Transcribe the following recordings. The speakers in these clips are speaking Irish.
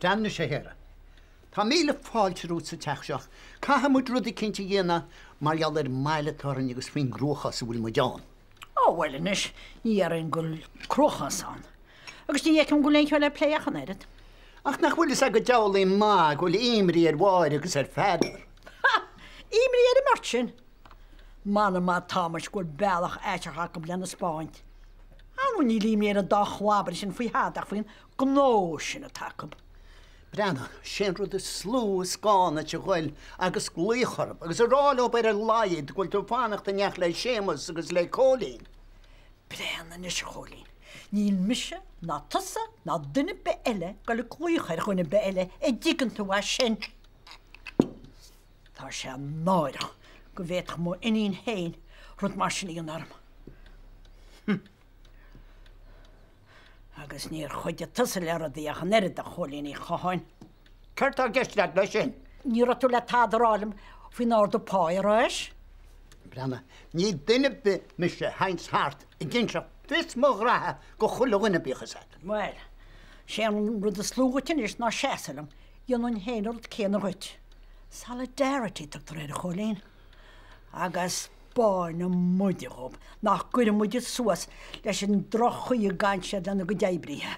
Brenn sé hére. Tá míle fáilterút sa teachseach, Caithe muid rud cinnte dhéana marall ar mailetáin agus faoin grúchas bhfuil mu deán. Ó bhfuil inis ní ar an gúil cruchas an. Agus ní dhéic an gúléin le pléachan éad. Ach nach bhfuil a go dealaí má bhfuil imrí ar bháir agus ar feidir. Ha! Imrí ar mar sin. Mana má támas gúil bealach éiteach go bliana Spáint. Anú ní líimí ar a dá chhábar sin faoi háach faoin gnó sin a takeab. Brenna, sin rud is slú scána te ghfuil agus glíchorb, agus aráil op ar a laiad ghfuil tú fánacht a neach le sémas agus le cólín. Brenna is cholín. Níl mise, ná tusa, ná duine be eile go le glíchar chuine be eile é ddigan tú a sin. Tá sé náireach go bhéach mó iníon héin rud mar sin í an arm. Agus níor chuide tusa le a dtíach an erid a cholín í chaáin. Ceirtá gceist le lei sin? Ní tú le tádarrálim faoin áda páiráis? Brenna, ní duine be mise Heinz Hart I gin se fis mo rathe go chulaghine bíchasad. Well, sé an rud a slúgatin is ná sésalam, dionn héanaart céan ruit. Solidarity tucht réad a cholín. Agus báin na muideób nach cuiir muide suas leis an droch chuí gaiinse lena go déibrithe.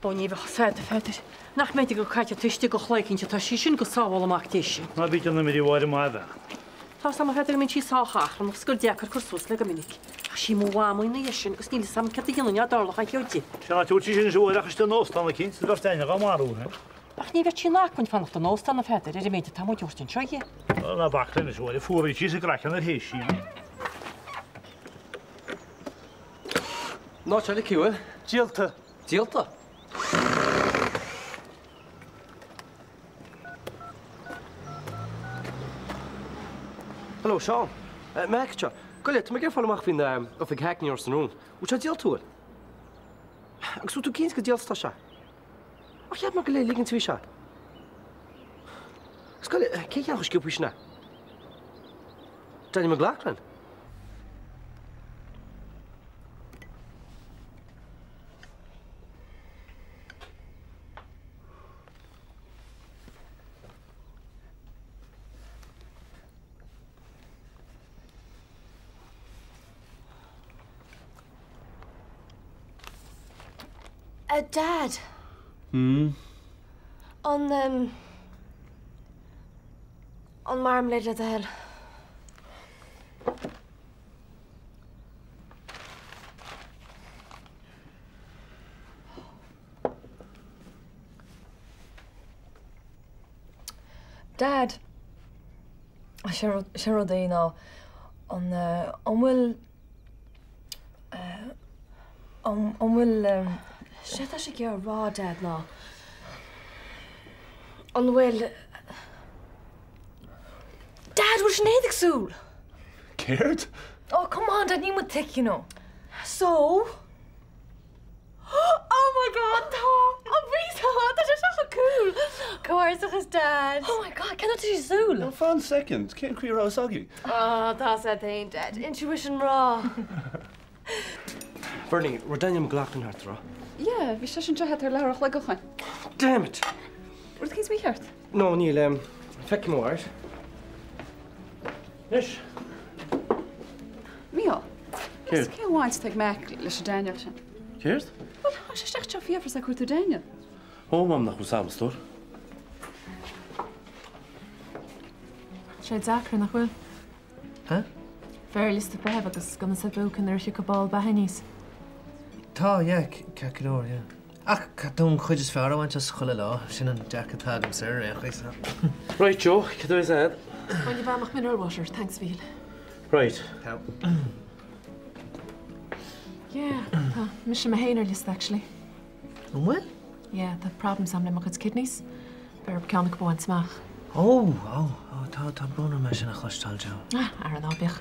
Bóní bh féidir. Nach méidir go caiite tuiste go chléicinnte tá sí sin go sábháil amach tíisi. Má bhí an mí bhhair má bheith. Tá sam féidir minn sí sáchach an scoil deachar chusús le go minic. Sí mú bhámúna sin gus níl sam ce dhéanana adálach an ceúti. Sena túirtí sin seoireachas den nóstána cinn sa bhsteine go marúna. Ach ní bheith sí nácuin fannacht an nóstána féidir ar méide tam dúirtin seige. Na bachlinn is bhil fuaí tí sa grachan ar hééis sí. Ná se le ciúil? Díalta. Díalta? Hello, Sean. Meccha. Goile, tu gur fálamach fin go fig hackní ar sanún. Ú se díal túil? Agus tú cíns go díaltá se? Ach cheap mar go le lígann tú se? Goile, cé cheach sciúpa sinna? Daine mar ghlachlan? Dad. On marmalade at the hell. Dad, Cheryl Day now on will Shit, I should get a raw dad now. On will. Dad, what's your name, Soul? Cared? Oh, come on, Dad, you would take, you know. So? Oh my God, Tom! I'm really that is so cool. Course, Dad. Oh my God, can I do Soul? No, for 1 second. Can't clear out Soggy. Oh, that's a thing, Dad. Intuition raw. Bernie, we're Daniel McLaughlin Hartra. Yeah, vi sé sin het leach le gochain. Damn it! Wat kies wie hart? No, Neil, fek mo art. Yes. Mio. Keir. Ke wants take Mac leis Daniel sin. Keir? Wel, has sé stecht fi for sa cuaú Daniel. Oh, mam nach samstor. Sé dacr nach bhfuil? Huh? Ver list bref agus gona sa bucan ar si go ball bahanís. Tá, cecinóir, Ach, cadún chuid is fear bhaint as chuile lá, sin an deacatá am sir chuis. Right, Joe, cadú is ad? When you bamach mineral water, thanks, Vil. Right. How? Yeah, Mission Mahainer list actually. Well? Yeah, the problem samle mag its kidneys. Bear mechanic bo an smach. Oh, tá brúna me sin a chlustal, Joe. Ar an ábich.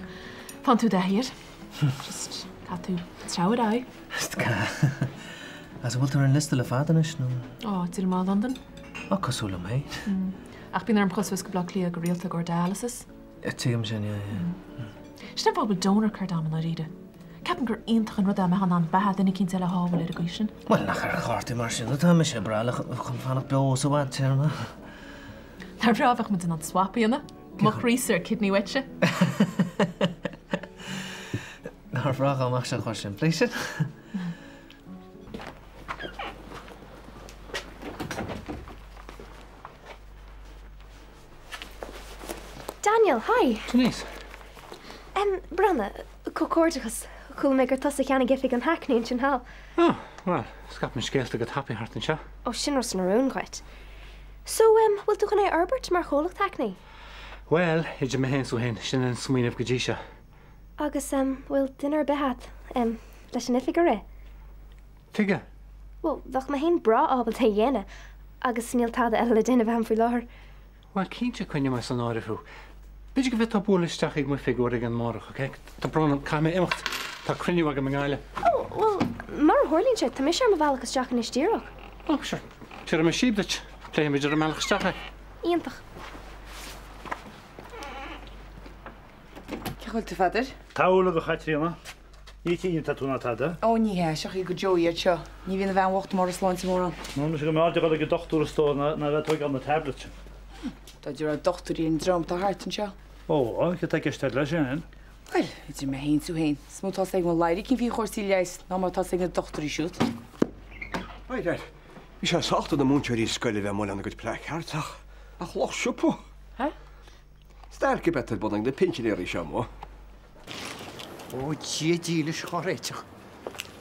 Fan tú da hier. Just cat tú tráid ai. As bhfuil ar an lista le fadanis nó? Oh, tír má London? Oh, cosúla mé. Ach bín ar an chusfus go blog lí a go rialta go dialysis. Tíam sin, Sna bhbal donor cardam na ríide. Ceapan gur aontacha rud am an bahad ina cinn le hábhfuil ar a gaisin. Well, nach ar cháirtí mar sin, tá me sé brala chun fannach beos a bhaid tearna. Tá rábhah mu an swapíanana, Moch rísar kidney wetse. Nar vrach amach se chuir sin pléisiid. Daniel, hi. Denise. Branna, cócordachas, cool me gur tosa cheanna gifig an hacknaín sin há. Oh, well, scap me scéalta go happy hart an seo. Ó sin ros na rún quite. So, bhfuil tú ganna Albert mar cholacht hacknaí? Well, idir me hen sú hen, sin an smuoineh go dtí seo. Agus, bhfuil dunar behat, leis an ifig a ré? Fige? Well, bhach ma hen bra ábal ta dhéine, agus níl táda eile duine bheam fú láthir. Well, cínte chuine mai san áiriú. Beidir go bheith tá búlaisteach ag mu figúir ag an marach, ok? Tá brana caime imimecht, tá cruniú ag an gáile. Oh, well, mar hórlín sé, tá mé sé am bhhealachas teach an istíireach. Oh, sure. Tíar me síbdait, léim beidir a meachsteach. Íontach. Ceáil tú fadar? Tála go chaitríanna. Ní tíine tatúna tada. Ó ní he, seach í go Joíad seo. Ní bhíonna bhean wacht mar sláinte mór an. No, sé go máide go go dochtúra stó na bheith tuig an na tablet. Tá dúr a dochtarí an drom tá hart an seo. Ó, go tá ceiste lei sin. Well, idir me héin sú héin. Smútá ag an leirí cin bhí chóirtí leis, ná má tá ag na dochtarí siút. Oidir, bhí sé sáachta na múnteirí scoile bheith mó an go plech hartach. A chloch siúpa. Hä? Sterke better bod ang de pinchinéirí seo mó. Ó, dílis choréiteach.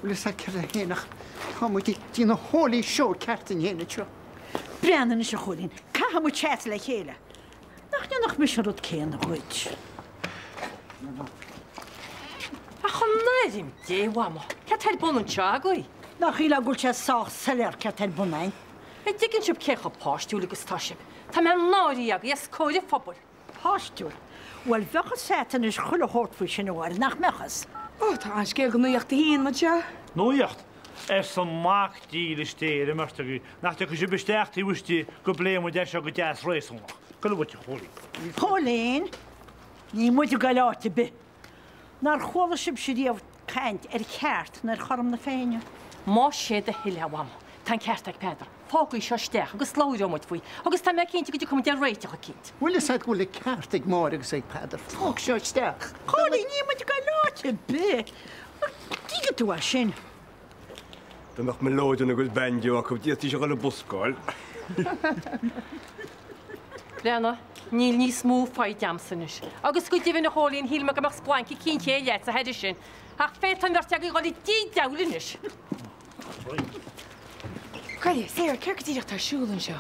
Bhfuil sa ce a hénach chamu tí na hólí seo ceartan héna seo. Breanan is a chulín, Cahamú chat le chéile. Nach nach mis rud céan a chuid. A chun náidim déhhaama. Ce teil bunún teagaí? Nach íle gúil sé sách selir ce tel bunain. I dginn sib cecha páistúla agus táisib. Tá me náirí ag is cóide fphobal. Páistúr. Wel bhecha setan is chuile hórtfu sin bhhair nach mechas. Ó, tá an scéal go nuíocht híon mar se? Nóíocht. San maach díle stéir martaí, nach go si besteachtaí bhuití go bléimú de se go deas rééisach. Go bhte choí. Cholín, ní muidir go láte be. Nar chola sib si díomh caint ceart nar chom na féine. Má sé a hiilehhaam. Tá ceart ag Pedar. Fágaí seo steach agus láidirmid faoi, agus tá me cinnte go dtí cum de réiteach a cinint. Bhfuil is go le ceart ag mór agus ag Pedar. Fág seo steach. Cholín, ní muidir go láte be. Díga tú a sin. Dach me lóidir na go bandio a go dtí se go le buscáil. Breanna, níl ní smú fáid deamsanis. Agus go dtíhann na hólíonn híl me go mar spláinci cinché leat a heidir sin. Ach fétan dar teag gáil dí dalinis. Caile, séar, ceir go dtíireach tarsúlan seo.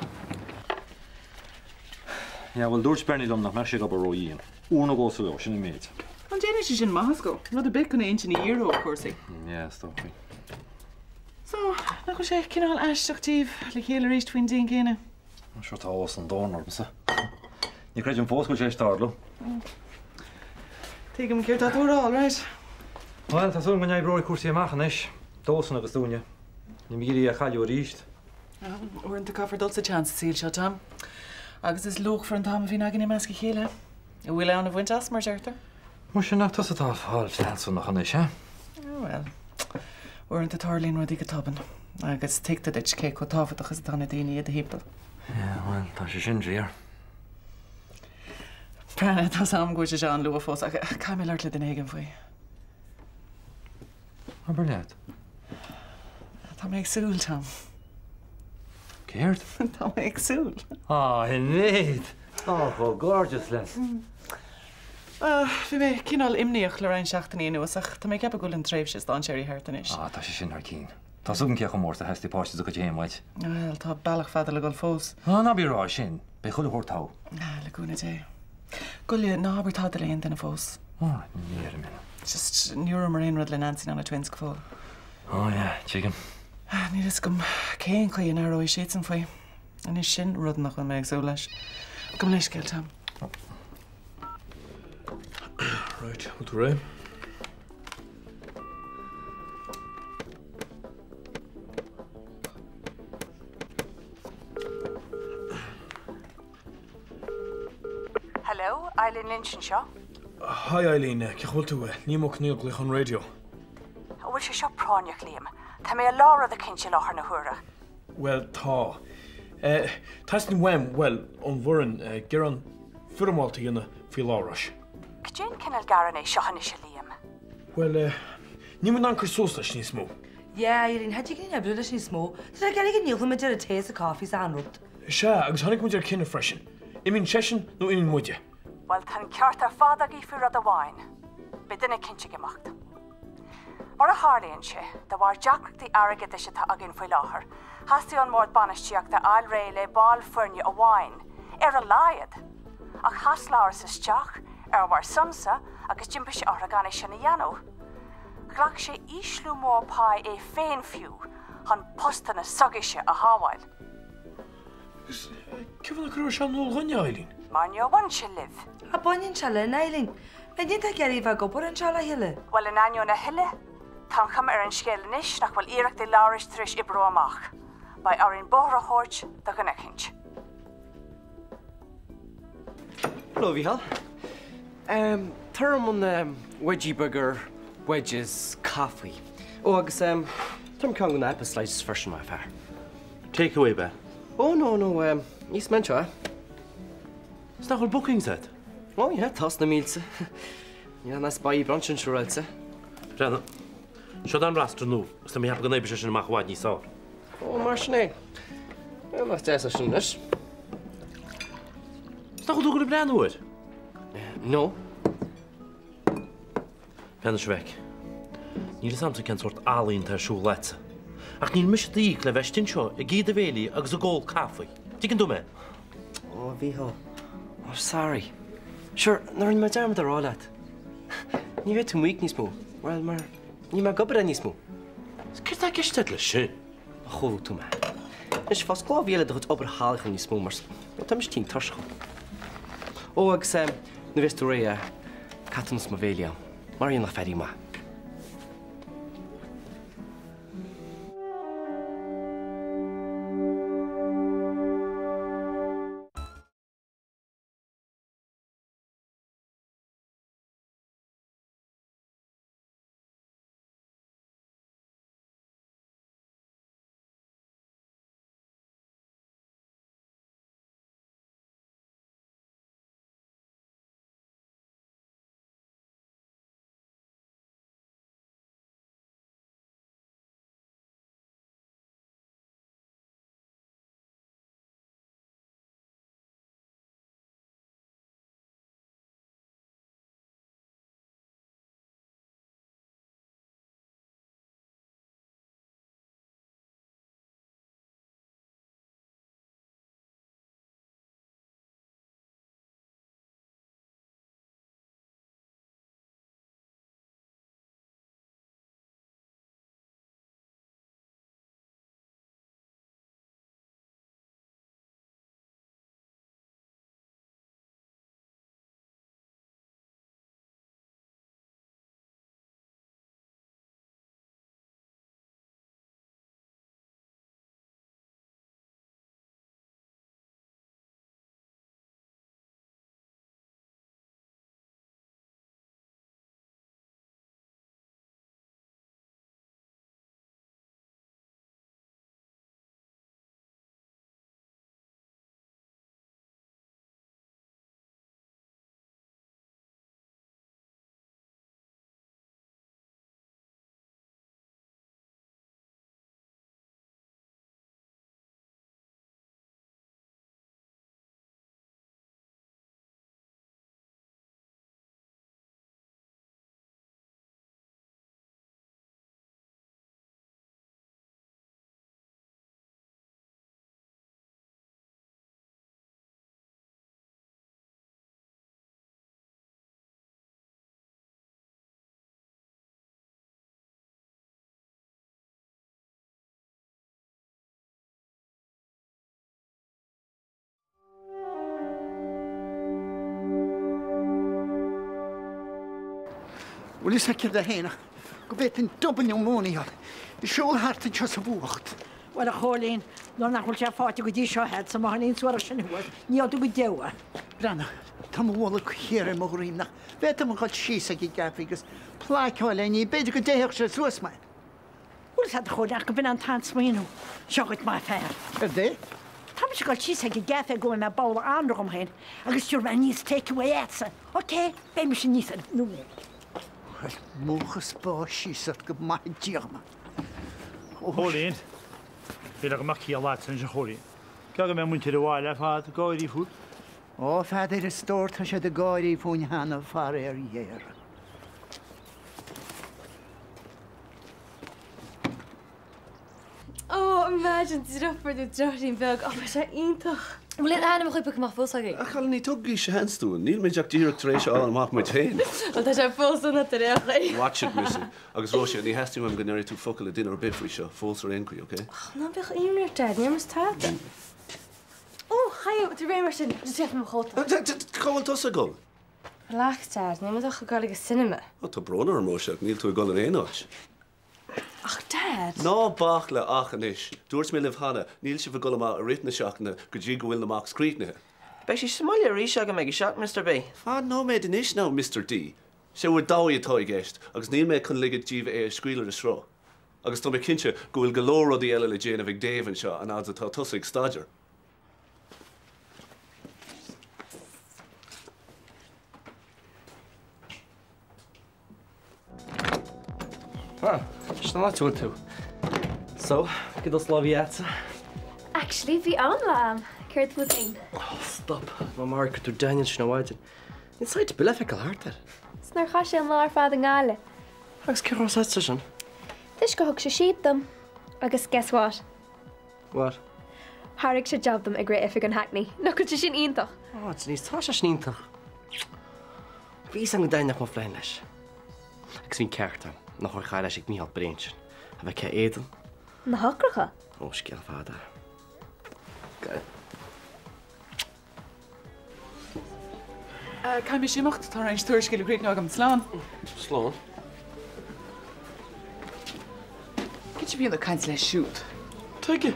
Ja, bhfuil dúirt Bernie nach me sé go roíon. Úna ggóú sin méid. An déine sin mahasco, nó a bit gona intin íú a cuasaí. Ja, stopi. So, nach go sé cinál eisteachtíh le chéile rééis twin dín céine. Seo tá an dánar sa. Ní creid an fóscoil sé starlo. Tuigem céir táúrá, right? Well, tá sú go nebróí cuasaí amachchan is. Dósan agus dúne. Ní míí a chaú ríist. Uint a caafar dul sa chance síl seo tam. Agus is luch for an tam hí agin meas go chéile. I bhfuil an a bhaint as mar deirtar? Mu sin nach tasatá fáil feú nach an is, eh? Well, uint a tarlín rudí go taban. Agus teicta dit cé go táfadachas dána daine iad a hépal. Well, tá sé sin bhíar. Brenne tá sam go se an lu fós a caiime leir le den éigen faoi. Aber leat. Tá mé agsúil tam. Céirt? Tá mé agsúil. Hinnéad. Go gorgeous les. Bhí mé cinál imníoch le rain seachtaí nuasach, Tá mé cepa goil an tréimh sé an séirí heirtanis. Tá sé sin ar cín. Tá sugan ceach mór a heistí páiste a go dhéimhaid. Well, tá bailach fada le goil fós. Na bírá sin, be chud thuirtá. Leúna dé. Goile nábartá a léon denna fós. Ní mé. Just nuúr mar aon rud le Nancy an na twins go fáil. Chicken. Ní is gom céan chuí an aróí sé an faoi. An is sin rud nach chun méid sú leis. Gom leis céil tam. Right, what do I? Hello, Eileen Lynch and Shaw. Hi Eileen, ceachhfuil tú ní mo cníoch le chun radio. bhfuil sé seo práineach líam. Tá mé lára a cinse láthar na thuaire. Well, tá. Tás ní weim, well, an bhhuirean gur an fuamáilta dhéanana fí láras. Céan cinnal garan é seohanna sé líam. Well, ní man an sós leis níos mó. Ja, Irene, had je geen hebbe leis níos mó. Tá gar ag níl me a tééis a cáfís anrupt. Se, agus tháinig muidir cinenne freisin. Imín sesin nó inon muide. Well, tan ceart ar fád í fu rud a bháin. Be duna cinse gemacht. Mar a hálaíonn sé, de bhar deacrachtaí airgid is tá agin faoi láthair. Hasí an mór banisteach de ail ré le báil fuirne a bháin, ar a láiad. Ach has láras isteach, ar bhar sunsa agus jimpa sé organ is sinna dhéanú. Glach sé íslú mópá é féin fiú, han postanna sogaise a hábhail. Cefanna cruú se nó ghine Eileen? Mar neohain se liv. A banin se le, Eileen. Na dhénta geirí bheith go bur an se le hiile. Well, in aine na hiile, tá chum ar an scéil níos nach bhfuil iirecht é láris tris i bro amach. Ba arin bóra hóirt do gna cinch. Hello, Vihal. Term on wedgie burger, wedges, coffee. Oh, agus term can go apple slices first in my fire. Take away, Ben. Oh no, East Mencha. Is that all booking set? Oh yeah, toss na meals. Yeah, nice buy brunch and sure else. Brenna, should I rest no? Is me have go neighbor in my wadi saw. Oh, Marshane. Well, that's just a shunnish. Is that all good brand wood? No. Ben Schweck. Níl samsa can sort Alín tar siú letse. Ach níl mis díig le vestin seo a gí de véli agus a gól cafaí. Tí can do me? Oh, Vihal. Oh, sorry. Sure, nar in my dermot ar all that. Ní bheith tú mhuic níos mó. Well, mar ní mar gobar a níos mó. Cir tá gistad le sin? Chomh tú me. Is fas glá bhéile do chud obair hálacha níos mó mars. Tá mis tín tarscha. Ó, agus na bheits tú ré catanas ma bhélia. Mar íon nach ferí ma. Wel, is ac ydw hyn, go beth yn dwbyn i'w mwyn i hal. I siwl hart yn sios y bwcht. Wel, a cholin, no nach hwyl siar ffoti gwydi sio het, so mae hynny'n swar o sy'n hwyd, ni o dwi dewa. Branna, Tá bhla chéir mo riomnach. Bheit am gáil sísa í gafigus plááil ní beidir go déach se suasmaid. Bhil sa chuideach go bin an tan smíú, seogat má fear. dé? Tá se gáil sísa go gafe go na bála anrum héin, agus túr me níos takeaway ésa. Oké, bé me sin níos nó. Móchas bá sísa go maid diama. Hólín, fi go mac í lá san se cholín. Ga go mé muinte bháile fád gáirí fút? Ó feidir is tóirtha sé de gáirí fún hena far ar dhéir. Oh, imagine drupper de drochting bug op sy eentoch. Wil dit aan hem roep mag volsag. Ach, gaan niet ook die hands doen. Niet met Jack Deere Trace al maak met heen. Want hij zou vol zo naar terug. Watch it, missy. Agus Rosie, die has to hem gaan to fucking a dinner bit for show. Full or inquiry, okay? Nou ben ik hier meer tijd. Neem eens tijd. Oh, ga je op de remersen? Dus even mijn god. Kom wel tussen gaan. Laag tijd. Neem het toch gekallige cinema. Wat een bronner, Moshe. Niet toe gaan in notch. Ach, Dad. No, bachla, ach en ish. Doors me live Hannah. Niel she vergulla ma a written shockna. Could you go in the Max Creekna? Beshi Somalia Risha make a shot, Mr. B. Ah, no, made an ish now, Mr. D. Se we're dowie a toy guest. Agus Neil me kun ligget jiva a squealer the straw. Agus to me kincha go will galore the Ella Jane of Dave and shot and adds a tatusig stodger. Ah, it's not too. So, get us love yet. Actually, we on lam. Kurt Putin. Oh, stop. My mark to Daniel Schnowiden. Inside the belefical heart there. Snar chasse an láir fad an gáile. Agus cear sa sin. Tis go thug se siad them. Agus guess what? What? Harrig se job them a great ifig an hackney. No could se sin iontoch. Oh, it's níos tá se snínta. Bhí sang dainach má flein leis. Agus bhín ceartta. Nach chuir chaile sig míhall breintsin. A bheith ce éan? Na hocracha? Ó, scéal fada. Gael. Kan mi simacht tá ein stúrskil greit ná am slán? Slán? Get bí a kaint le shoot. Tuige?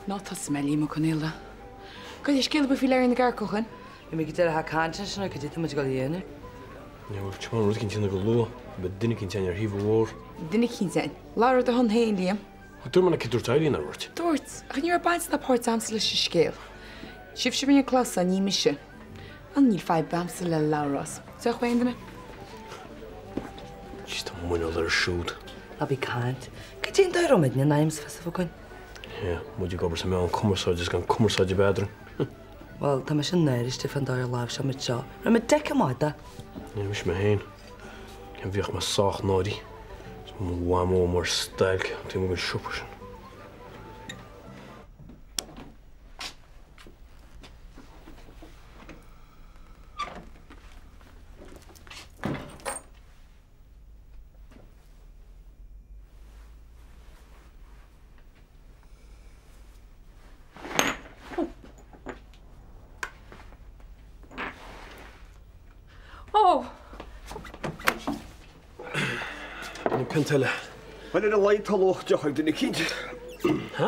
Ná tá smelí mo conile. Go je skil be fi leir in de garkochen? I mi gyda'r ha cantin sy'n o'i gyda'r mynd i gael i enw. Ja, wyf ti'n rwy'n cyn go lo, but dyn cyn ti'n ar hif o war. Dyn cyn ti'n. Laura dy hon hein liam. Dwi'n ma'n cydwr tairi yna rwrt. Dwrt, ach ni'r bains na port amsel ys sgil. Sif sy'n mynd i'r clasa ni misio. An ni'r ffai bamsel le Lauras. Sa'ch wein dyma? Just a mwyn oedd ar siwd. A bi cant. Gyda'n dair omyd ni'n naims fes o gwain? Ie, mwyd i gobr sy'n mewn cwmwrsaid, gan cwmwrsaid i bedryn. Wel, ta mae sy'n neir i Stefan dair laf sy'n mynd sio. Rhaid mae dec am oed da. Ie, mis me heen. Gan fiach ma sach nodi. Mwyn wam o mor stelg, ti'n mwyn siwpr sy'n. Pentele. Wel yn y lai talwch diolch ag dyn ni cyd. Ha?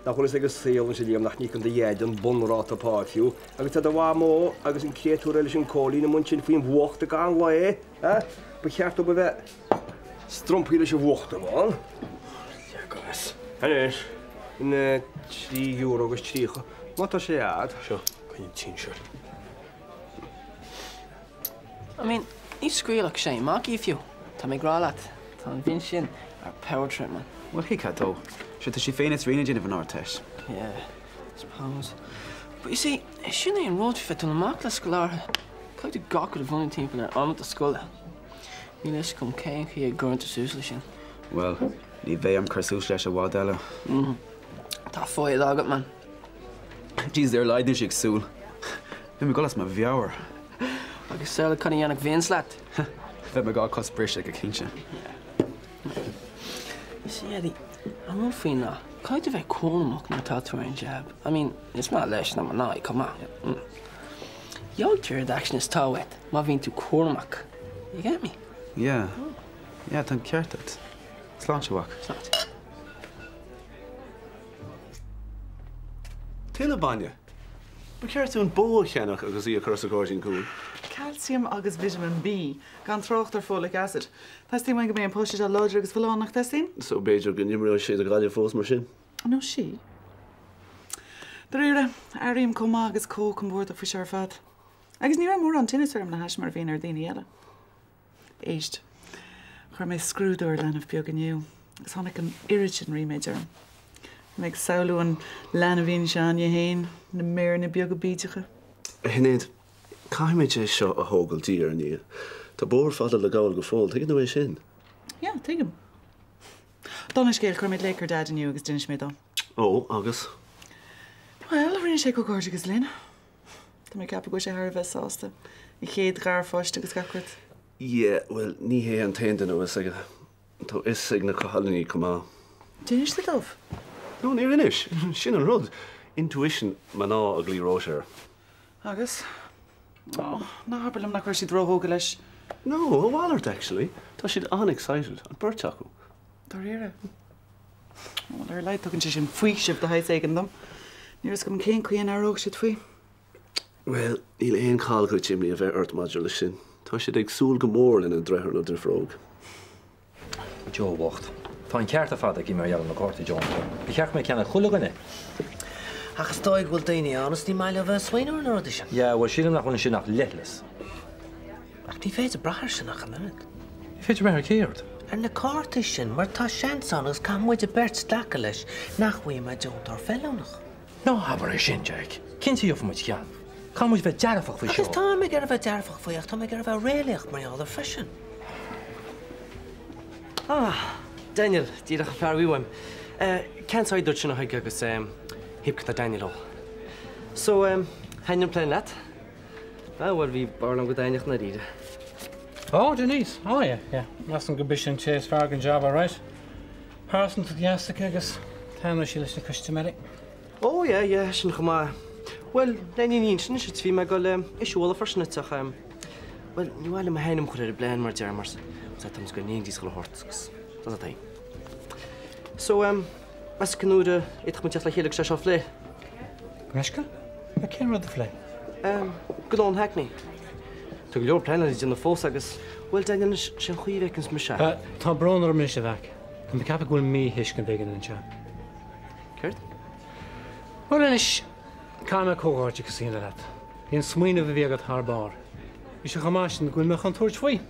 Na chwnes ag y seil yn sy'n nach ni gan dy ied yn bon rat o partiw. Ag ydw a mo, ag ys yn creatwr elis yn coli na mwyn sy'n ffyn fwocht ag an lai. Bychart o byfe stromp elis y fwocht o fan. Ja, gos. Hynny, yn €3 ag ys Ma ta sé ad? Sure, can you change it? I mean, you've squeal like shame, Mark, if you. Tommy Gralat. Tom Vincent, our power trip, man. Well, he can't do. Should she feign it's Rena Jennifer Nortesh? Yeah, I suppose. But you see, shouldn't in road fit on the mark last scholar. Quite the gawk of the running team for on at the school. You let's come came here going to Suslishin. Well, ni ve am Carsuslash a Wadella. Tá foil agad, man. Jeez, they're lied in Shiksul. Then we got us my viewer. I guess Sarah Cunning Yannick Vinslat. Then we got cost British like a kincha. You see, Eddie, I'm not feeling that. Kind of a cool mock na tattoo and jab. I mean, it's not less than my come on. Your third action is towet. Moving to Cormac. You get me? Yeah. Yeah, thank you. It's launch a walk. Tilabanya. Ba ceirtún bó cheannach agus í a chur a gáirtín cúil. Calcium agus vitamin B gan trocht ar folic acid. Tás tí go mé an poiste a láidir agus bhánach testín? So béidir go nimrú sé a gáile fós mar sin? No sí. Darúra, airíim comá agus có an bhór a fi sear fad. Agus ní mór an tinnisarm na heis mar bhíon ar daine eile. Éist, chuir mé scrúdúir lenah beag aniu, agus tháinig an iritin riméidir. Meag saoú an lena bhíon seán héin na mé na beag go bíideige. Hinnéad, caiimiid é seo a thógailtí ar ní. Tá bór fada le gáil go fáil, tuigh nó é sin? Ja, tuigim. Donna scéil chuir méid lécar dad aniu agus duine méid an. Ó, agus? Well, rinne sé go gáir agus lin. Tá mé cappa go sé thar bheith sásta. I chéad gár fáiste agus gacuid. Ie, well, ní hé an tainta nó is aige. Tá is ag na cohallaní cumá. Dunis le dómh? No, ní rinis. Sin an rud. Intuition man ná a glíróir. Agus? Ná haberlam nach chuir si dróthóga leis. No, a bhálairt, actually. Tá siad unexcited an burt acu. Tá réire. Well, ar leid tugann si sin faoi sibh de haid éigen dom. Níras gom cén chuoin aróg siad faoi. Well, níl éon cáil go timlí a bheith ort maidir le sin. Tá siad ag súil go mór lena dreithir le fróg. Joe wacht. Fáin ceart a fad ag í mar eall na cártaí John. Bhí ceart mé ceanna chulaganna. Agus dóigh bhfuil daoine anas ní maiile bheith swainú an rud sin. Ja, bhfuil sílan nach bhfuil sin nach lelas. Ach ní féidir brathir sin nach an minute. Féidir mé céirt. Ar na cártaí sin mar tá seansan agus cá muid a bert stacha leis nach bhuaí me John tar fellónach. No habar é sin, Jack. Cinnta dheoh muid cean. Cá muid bheith dearfach faoi seo. Agus tá mé gar bheith dearfach faoi ach tá mé gar bheith réalaocht mar eall ar freisin. Daniel, díach a fearhhuiim. Ceanáid dúirt sin haig agus hipcat a Daniel ó. So, hain an plein leat? Bhfuil bhí barlam go daineach na ríide. Oh, Denise. Oh, yeah. Lassan go bisin chase fargan job, all right? Harson to the Astica agus tána sí leis na customary. Oh, yeah, sin chumá. Well, lein íon sin is bhí me go isisiúla farsnatach. Well, ní bhile me hainm chuir ar blein mar dearmars. Tá tam go níon díos go hortgus. Das a So, as canúda éach mu teach le chéalaigh sé seo flé. Meisca? A cén rud a flé? Go Hackney. Tu go leor plein is na fós agus bhfuil daine sin chuomhhécins me se. Tá brón ar mis a bheic. Tá me cappa gúil mí hiiscin bhégan an se. Ceirt? Well, inis cáime cógáirte go sína leat. Híon smuoine bh bhíagad th bar. Bhí sé chamáistin gúil me an tuairt faoi.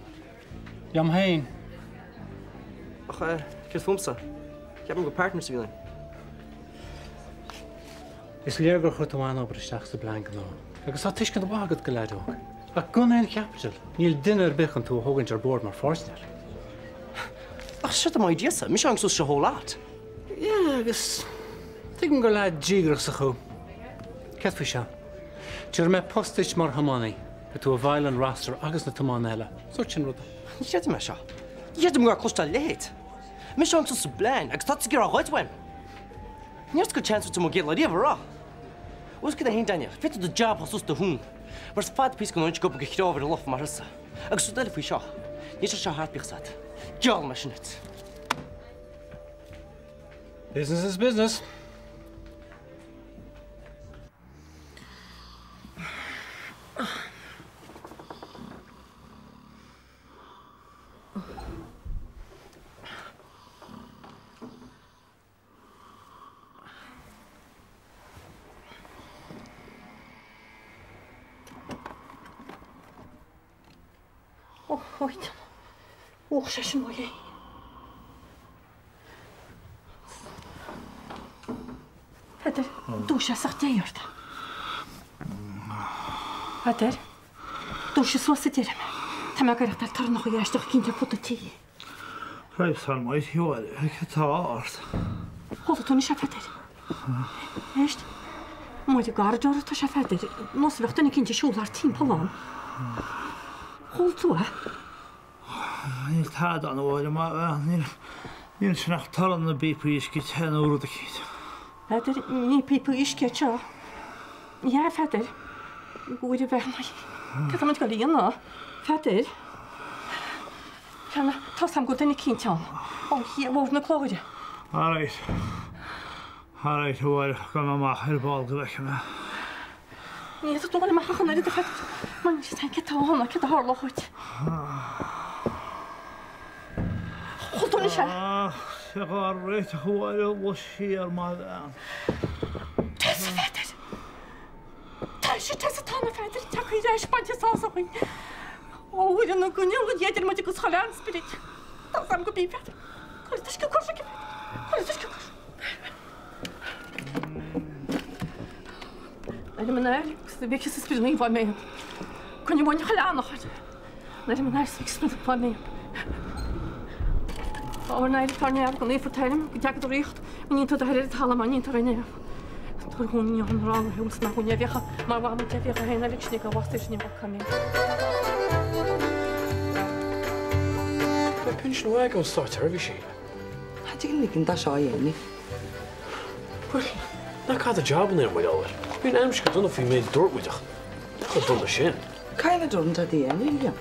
Jam hain. Ach, céir fumsa. Ceapan go partners bhílein. Is léargur chuir amháin obair isteach sa blanc ná. Agus tá tuiscin bhagad go leidóg. Ach gunnaon capital. Níl duine ar bichan tú thugann ar bord mar fórsneir. Ach, si am díasa, mis an sus se hólát. Ja, agus tuigim go leid ddígrach sa chu. Cead fao se. Tíir me postais mar hamánaí, go tú a bhail an rastar agus na tamán eile. Suirt sin rud. Níiad me seo. Níiad go costal léad. Mis an sus sa blein, agus tá gur a ghaidhaim. Níos go chance tú mo géad le riamh rá. Us go a hén daine, fitu do job has sus do hún. Mar fad pís go nóid go go chrábhar a lof mar hasa. Agus sú deile faoi seo. Níos se hartbíoch sad. Geall me sinit. Business is business. Oed. Och, sé sin mé. Peter, dú sé sa déirt. Peter, dú sé so sa déirem. Tá me gar tar nach éisteach cinnte fut tí. Raibh san maid hiúil, tá áirt. Choda tú sé Peter. Éist? Muid a gar deir tá sé Peter. Nos bhechtna cinnte siúlar tí palán. Hol tú, Níl tád an bhile níl sin nach talan na BP is go 10 euro a chéad. Peter, ní people isce seo. Ja, Peter. Gúide bheith mai. Tá go líon ná. Peter. Tá sam go duna cinnteán. Ó, hí bhór na chlóide. Áráit bhil go amach ar báil go bheith me. Ní tú le machchan na fe man te tána ce hála chuid. Chutúna se? Se gá réit a chuáil bh siar má an. Te féidir. Tá sé te tána féidir teí éis bainte sásachain. Óhuiir an gúneil go dhéidir mu go chaán spirit. Tá sam go bí féidir. Chuis go cosa go féidir. Chuis go cosa. Nair bhí spiú bh mé. Chn bhain chaánachid. Nair nair spiú bh mé. Ánaid tarneamh go léfortéim go deag do riocht ní tú heir talamaní tar rénéamh. Tá hún an rán hús na hún bhecha mar bhá dehecha héna leisnig go bhhaiste ní bhcha. Be pinch nó ag an státar bhí sé. Tá gin licinn dá seo dhéananig. Well, na cad a joban ar maiid áir. Bhín aimim go donna fhí méid dúirmúideach. Chu donna sin. Caile dúnta dhéananig.